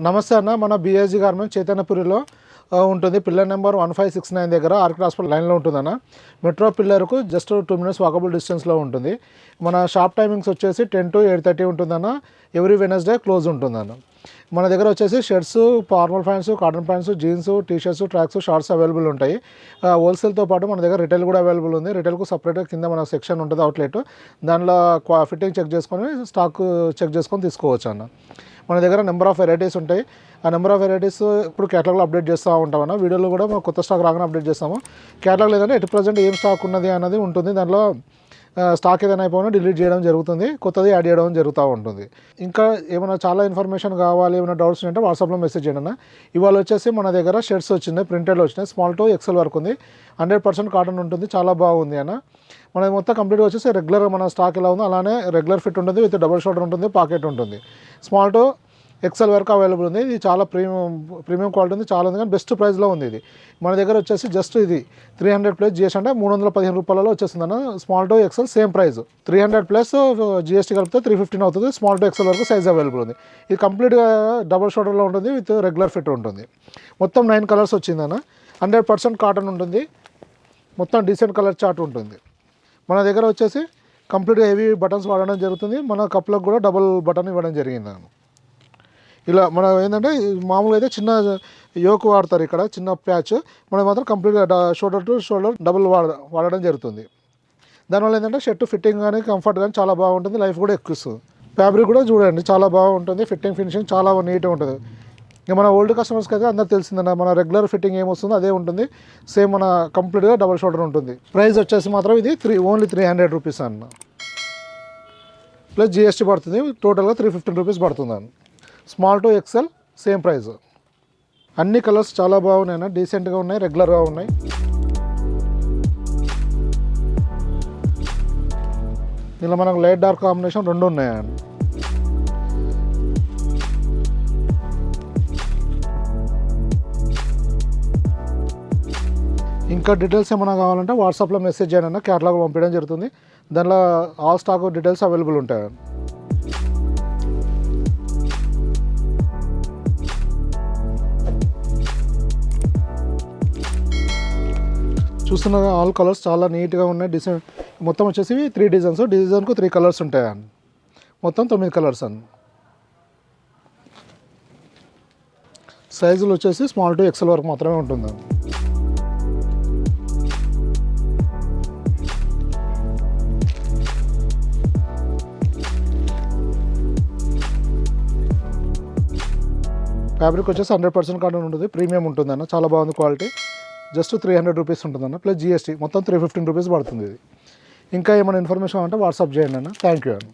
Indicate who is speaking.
Speaker 1: నమస్తే అన్న, మన బిఎస్జీ గార్మెంట్ చైతన్యపురిలో ఉంటుంది. పిల్లర్ నెంబర్ 1569 దగ్గర ఆర్క్ హాస్పిటల్ లైన్లో ఉంటుందన్న. మెట్రో పిల్లర్కు జస్ట్ 2 minutes వాకబుల్ డిస్టెన్స్లో ఉంటుంది. మన షాప్ టైమింగ్స్ వచ్చేసి 10 to 8:30 ఉంటుందన్న. ఎవ్రీ వెనస్డే క్లోజ్ ఉంటుందన్న. మన దగ్గర వచ్చేసి shirts, formal pants, cotton pants, jeans, T-shirts, tracks, shorts available ఉంటాయి. హోల్సేల్తో పాటు మన దగ్గర రిటైల్ కూడా అవైలబుల్ ఉంది. రిటైల్కు సపరేట్గా కింద మన సెక్షన్ ఉంటుంది, అవుట్లెట్. దానిలో ఫిట్టింగ్ చెక్ చేసుకొని స్టాక్ చెక్ చేసుకొని తీసుకోవచ్చు అన్న. మన దగ్గర నెంబర్ ఆఫ్ వెరైటీస్ ఉంటాయి. ఆ నెంబర్ ఆఫ్ వెరైటీస్ ఇప్పుడు క్యాటలాగ్లో అప్డేట్ చేస్తూ ఉంటామన్న. వీడియోలో కూడా మనం కొత్త స్టాక్ రాగానే అప్డేట్ చేస్తాము. క్యాటలాగ్ లేదంటే ఎట్ ప్రజెంట్ ఏం స్టాక్ ఉన్నది అన్నది ఉంటుంది. దాంట్లో స్టాక్ ఏదైనా అయిపోయినా డిలీట్ చేయడం జరుగుతుంది, కొత్తది యాడ్ చేయడం జరుగుతూ ఉంటుంది. ఇంకా ఏమైనా చాలా ఇన్ఫర్మేషన్ కావాలి, ఏమైనా డౌట్స్ ఉంటే వాట్సాప్లో మెసేజ్ చేయండి అన్న. ఇవాళ వచ్చేసి మన దగ్గర షర్ట్స్ వచ్చినాయి, ప్రింటెడ్లో వచ్చినాయి. స్మాల్ టు ఎక్సెల్ వరకు ఉంది. 100% కాటన్ ఉంటుంది, చాలా బాగుంది అన్న. మనది మొత్తం కంప్లీట్గా వచ్చేసి రెగ్యులర్ మన స్టాక్ ఎలా ఉందో అలానే రెగ్యులర్ ఫిట్ ఉంటుంది, విత్ డబుల్ షోల్డర్ ఉంటుంది, పాకెట్ ఉంటుంది. స్మాల్ టు ఎక్సెల్ వరకు అవైలబుల్ ఉంది. ఇది చాలా ప్రీమియం క్వాలిటీ ఉంది, చాలా ఉంది, కానీ బెస్ట్ ప్రైస్లో ఉంది. ఇది మన దగ్గర వచ్చేసి జస్ట్ ఇది 300+ జిఎస్టీ అంటే 315 రూపాయలలో వచ్చేస్తుంది అన్న. Small to XL same price, 300+ GST కలిపితే 315 అవుతుంది. స్మాల్ టు ఎక్సెల్ వరకు సైజ్ అవైలబుల్ ఉంది. ఇది కంప్లీట్గా డబుల్ షోల్డర్లో ఉంటుంది, విత్ రెగ్యులర్ ఫిట్ ఉంటుంది. మొత్తం 9 కలర్స్ వచ్చిందన్న. 100% కాటన్ ఉంటుంది. మొత్తం డీసెంట్ కలర్ చార్ట్ ఉంటుంది. మన దగ్గర వచ్చేసి కంప్లీట్గా హెవీ బటన్స్ వాడడం జరుగుతుంది. మన కప్లకు కూడా డబుల్ బటన్ ఇవ్వడం జరిగింది. ఇలా మనం ఏంటంటే మామూలుగా అయితే చిన్న యోక్ వాడతారు, ఇక్కడ చిన్న ప్యాచ్. మనం మాత్రం కంప్లీట్గా షోల్డర్ టు షోల్డర్ డబుల్ వాడడం జరుగుతుంది. దానివల్ల ఏంటంటే షర్ట్ ఫిట్టింగ్ కానీ కంఫర్ట్ కానీ చాలా బాగుంటుంది, లైఫ్ కూడా ఎక్కువ ఇస్తుంది. ఫ్యాబ్రిక్ కూడా చూడండి చాలా బాగుంటుంది, ఫిట్టింగ్ ఫినిషింగ్ చాలా నీట్గా ఉంటుంది. ఇక మన ఓల్డ్ కస్టమర్స్కి అయితే అందరూ తెలిసిందన్న, మన రెగ్యులర్ ఫిట్టింగ్ ఏమొస్తుందో అదే ఉంటుంది. సేమ్ మన కంప్లీట్గా డబుల్ షోల్డర్ ఉంటుంది. ప్రైస్ వచ్చేసి మాత్రం ఇది ఓన్లీ 300 రూపీస్ అన్న, ప్లస్ జిఎస్టీ పడుతుంది. టోటల్గా 315 రూపీస్ పడుతుంది అన్న. Small to XL same price. అన్ని కలర్స్ చాలా బాగున్నాయి, డీసెంట్గా ఉన్నాయి, రెగ్యులర్గా ఉన్నాయి. ఇలా మనకు లైట్ డార్క్ కాంబినేషన్ 2 ఉన్నాయండి. ఇంకా డీటెయిల్స్ ఏమైనా కావాలంటే వాట్సాప్లో మెసేజ్ చేయండి, క్యాటలాగ్ పంపించడం జరుగుతుంది. దానిలో ఆల్ స్టాక్ డీటెయిల్స్ అవైలబుల్ ఉంటాయి. చూస్తున్న ఆల్ కలర్స్ చాలా నీట్గా ఉన్నాయి. డిజైన్ మొత్తం వచ్చేసి 3 డిజైన్స్, డిజైన్కు 3 కలర్స్ ఉంటాయి అండి. మొత్తం 9 కలర్స్ అండి. సైజులు వచ్చేసి స్మాల్ టు ఎక్సెల్ వరకు మాత్రమే ఉంటుందండి. ఫ్యాబ్రిక్ వచ్చేసి 100% కాటన్ ఉంటుంది, ప్రీమియం ఉంటుందన్న, చాలా బాగుంది క్వాలిటీ. జస్ట్ 300 రూపీస్ ఉంటుందన్న, ప్లస్ జిఎస్టీ మొత్తం 315 రూపీస్ పడుతుంది. ఇది ఇంకా ఏమైనా ఇన్ఫర్మేషన్ అంటే వాట్సాప్ చేయండి అన్న. థ్యాంక్ యూ అన్న.